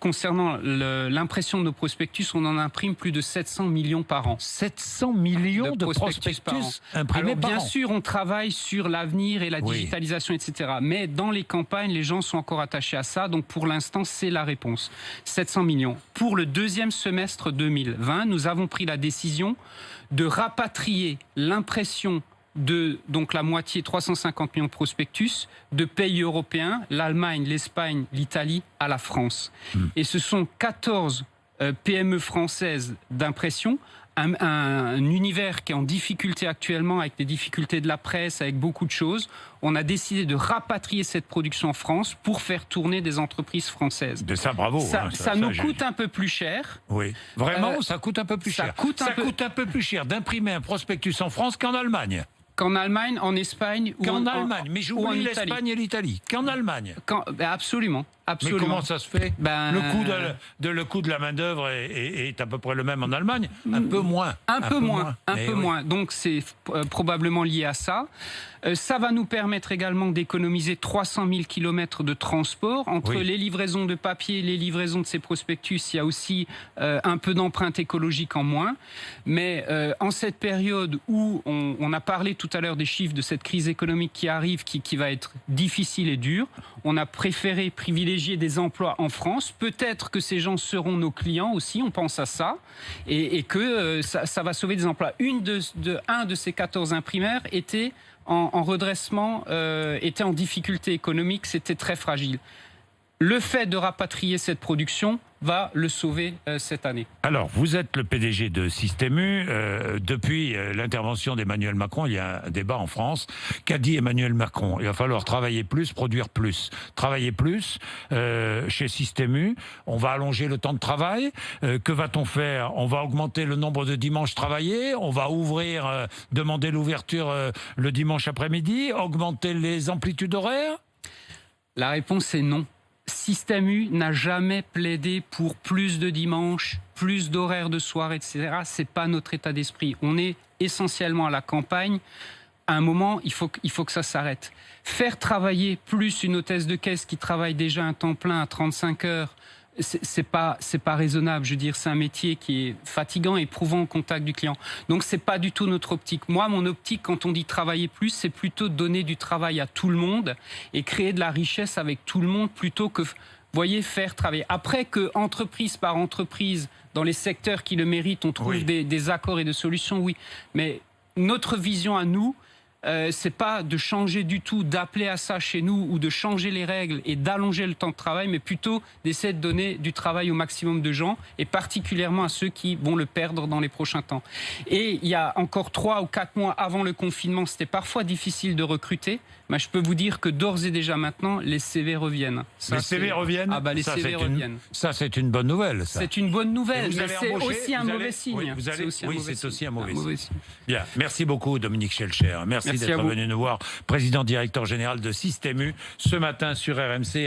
concernant l'impression de nos prospectus, on en imprime plus de 700 millions par an. 700 millions de prospectus imprimés par an. Bien sûr, on travaille sur l'avenir et la digitalisation, etc. Mais dans les campagnes, les gens sont encore attachés à ça. Donc pour l'instant, c'est la réponse. 700 millions. Pour le deuxième semestre 2020, nous avons pris la décision de rapatrier l'impression de donc la moitié, 350 millions de prospectus, de pays européens, l'Allemagne, l'Espagne, l'Italie, à la France. Et ce sont 14 PME françaises d'impression, un univers qui est en difficulté actuellement, avec des difficultés de la presse, avec beaucoup de choses. On a décidé de rapatrier cette production en France pour faire tourner des entreprises françaises. De ça, bravo. Ça nous coûte un peu plus cher. Oui, vraiment, ça coûte un peu plus cher. Ça coûte un peu plus cher d'imprimer un prospectus en France qu'en Allemagne. Qu'en Allemagne, en Espagne ou en Allemagne. Mais j'oublie l'Espagne et l'Italie. Qu'en Allemagne. Absolument. Absolument. Mais comment ça se fait? Le coût de la main-d'œuvre est à peu près le même en Allemagne. Un peu moins. Un peu moins. Donc c'est probablement lié à ça. Ça va nous permettre également d'économiser 300 000 km de transport. Entre les livraisons de papier et les livraisons de ces prospectus, il y a aussi un peu d'empreinte écologique en moins. Mais en cette période où on a parlé tout à l'heure des chiffres de cette crise économique qui arrive, qui va être difficile et dure, on a préféré privilégier des emplois en France. Peut-être que ces gens seront nos clients aussi, on pense à ça, et que ça va sauver des emplois. Un de ces 14 imprimaires était en redressement, était en difficulté économique, c'était très fragile. Le fait de rapatrier cette production va le sauver cette année. Alors, vous êtes le PDG de Système U. Depuis l'intervention d'Emmanuel Macron, il y a un débat en France. Qu'a dit Emmanuel Macron? Il va falloir travailler plus, produire plus. Travailler plus chez Système U. On va allonger le temps de travail. Que va-t-on faire? On va augmenter le nombre de dimanches travaillés. On va demander l'ouverture le dimanche après-midi. Augmenter les amplitudes horaires? La réponse est non. Système U n'a jamais plaidé pour plus de dimanches, plus d'horaires de soir, etc. C'est pas notre état d'esprit. On est essentiellement à la campagne. À un moment, il faut que ça s'arrête. Faire travailler plus une hôtesse de caisse qui travaille déjà un temps plein à 35 heures, c'est pas raisonnable. Je veux dire, c'est un métier qui est fatigant et éprouvant au contact du client. Donc c'est pas du tout notre optique. Moi, mon optique, quand on dit travailler plus, c'est plutôt donner du travail à tout le monde et créer de la richesse avec tout le monde plutôt que, voyez, faire travailler. Après que entreprise par entreprise, dans les secteurs qui le méritent, on trouve des accords et des solutions, oui. Mais notre vision à nous, c'est pas de changer du tout, d'appeler à ça chez nous ou de changer les règles et d'allonger le temps de travail, mais plutôt d'essayer de donner du travail au maximum de gens et particulièrement à ceux qui vont le perdre dans les prochains temps. Et il y a encore 3 ou 4 mois avant le confinement, c'était parfois difficile de recruter, mais je peux vous dire que d'ores et déjà maintenant, les CV reviennent. Les CV reviennent? Ah bah les CV reviennent. Ça, c'est une bonne nouvelle. C'est une bonne nouvelle, mais c'est aussi un mauvais signe. Oui, c'est aussi un mauvais signe. Bien, merci beaucoup Dominique Schelcher. Merci d'être venu nous voir, président directeur général de Système U, ce matin sur RMC.